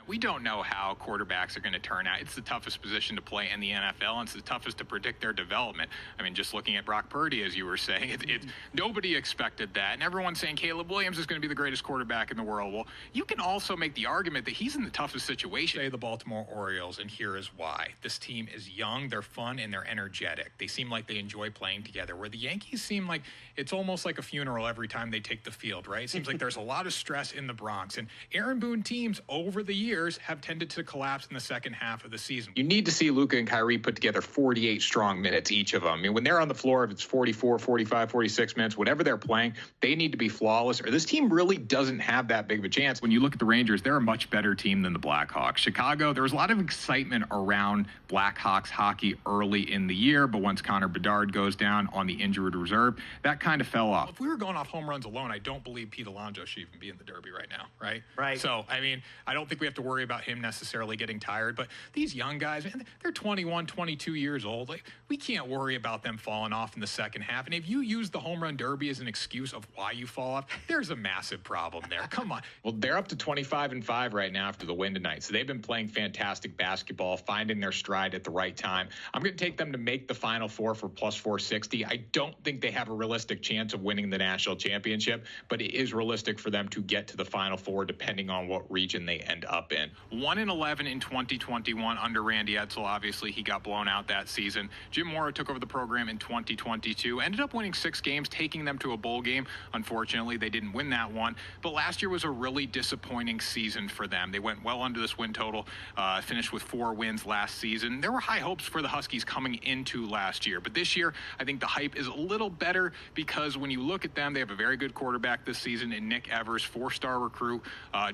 We don't know how quarterbacks are going to turn out. It's the toughest position to play in the NFL, and it's the toughest to predict their development. I mean, just looking at Brock Purdy, as you were saying, nobody expected that. And everyone's saying Caleb Williams is going to be the greatest quarterback in the world. Well, you can also make the argument that he's in the toughest situation. The Baltimore Orioles, and here is why. This team is young, they're fun, and they're energetic. They seem like they enjoy playing together, where the Yankees seem like it's almost like a funeral every time they take the field, right? It seems like there's a lot of stress in the Bronx. And Aaron Boone teams over the years have tended to collapse in the second half of the season. You need to see Luka and Kyrie put together 48 strong minutes, each of them. I mean, when they're on the floor, if it's 44, 45, 46 minutes, whatever they're playing, they need to be flawless, or this team really doesn't have that big of a chance. When you look at the Rangers, they're a much better team than the Blackhawks. Chicago, there was a lot of excitement around Blackhawks hockey early in the year, but once Connor Bedard goes down on the injured reserve, that kind of fell off. If we were going off home runs alone, I don't believe Pete Alonso should even be in the Derby right now, right? Right. So, I mean, I don't think we have to worry about him necessarily getting tired, but these young guys, man, they're 21, 22 years old. Like, we can't worry about them falling off in the second half. And if you use the home run derby as an excuse of why you fall off, there's a massive problem there. Come on. Well, they're up to 25-5 right now after the win tonight. So they've been playing fantastic basketball, finding their stride at the right time. I'm going to take them to make the Final Four for plus 460. I don't think they have a realistic chance of winning the national championship, but it is realistic for them to get to the Final Four depending on what region they end up in. 1-11 in 2021 under Randy Edsall. Obviously, he got blown out that season. Jim Mora took over the program in 2022, ended up winning 6 games, taking them to a bowl game. Unfortunately, they didn't win that one, but last year was a really disappointing season for them. They went well under this win total, finished with 4 wins last season. There were high hopes for the Huskies coming into last year, but this year, I think the hype is a little better because when you look at them, they have a very good quarterback this season in Nick Evers, 4-star recruit,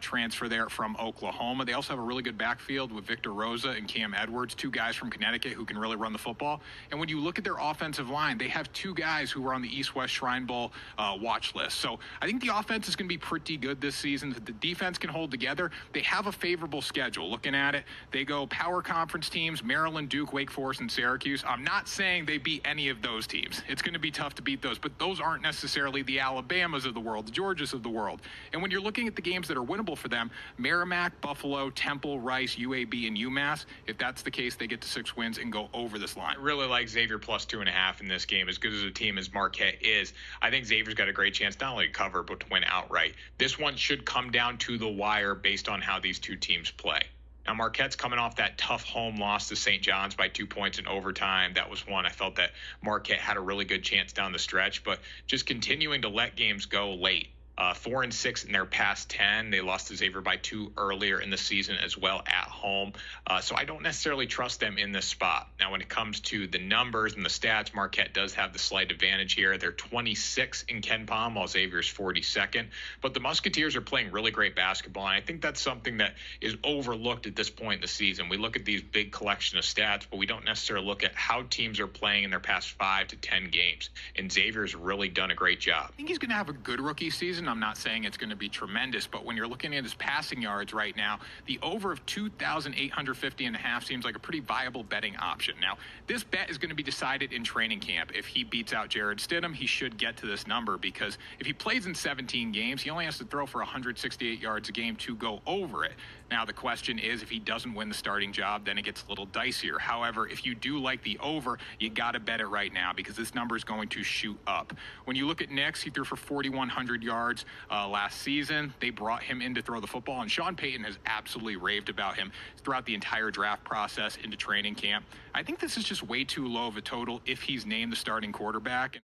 transfer there from Oklahoma. They also have a really good backfield with Victor Rosa and Cam Edwards, 2 guys from Connecticut who can really run the football. And when you look at their offensive line, they have 2 guys who were on the East-West Shrine Bowl watch list. So I think the offense is going to be pretty good this season. The defense can hold together. They have a favorable schedule. Looking at it, they go power conference teams, Maryland, Duke, Wake Forest, and Syracuse. I'm not saying they beat any of those teams. It's going to be tough to beat those, but those aren't necessarily the Alabamas of the world, the Georgias of the world. And when you're looking at the games that are winnable for them, Merrimack, Buffalo, Temple, Rice, UAB, and UMass, if that's the case, they get to 6 wins and go over this line. I really like Xavier plus 2.5 in this game. As good as a team as Marquette is, I think Xavier's got a great chance not only to cover, but to win outright. This one should come down to the wire based on how these two teams play. Now, Marquette's coming off that tough home loss to St. John's by 2 points in overtime. That was one I felt that Marquette had a really good chance down the stretch, but just continuing to let games go late. 4-6 in their past 10. They lost to Xavier by 2 earlier in the season as well at home. So I don't necessarily trust them in this spot. Now, when it comes to the numbers and the stats, Marquette does have the slight advantage here. They're 26 in Ken Palm, while Xavier's 42nd. But the Musketeers are playing really great basketball, and I think that's something that is overlooked at this point in the season. We look at these big collection of stats, but we don't necessarily look at how teams are playing in their past 5 to 10 games. And Xavier's really done a great job. I think he's going to have a good rookie season. I'm not saying it's going to be tremendous, but when you're looking at his passing yards right now, the over of 2,850.5 seems like a pretty viable betting option. Now, this bet is going to be decided in training camp. If he beats out Jared Stidham, he should get to this number, because if he plays in 17 games, he only has to throw for 168 yards a game to go over it. Now, the question is, if he doesn't win the starting job, then it gets a little dicier. However, if you do like the over, you got to bet it right now, because this number is going to shoot up. When you look at Nix, he threw for 4,100 yards last season. They brought him in to throw the football, and Sean Payton has absolutely raved about him throughout the entire draft process into training camp. I think this is just way too low of a total if he's named the starting quarterback.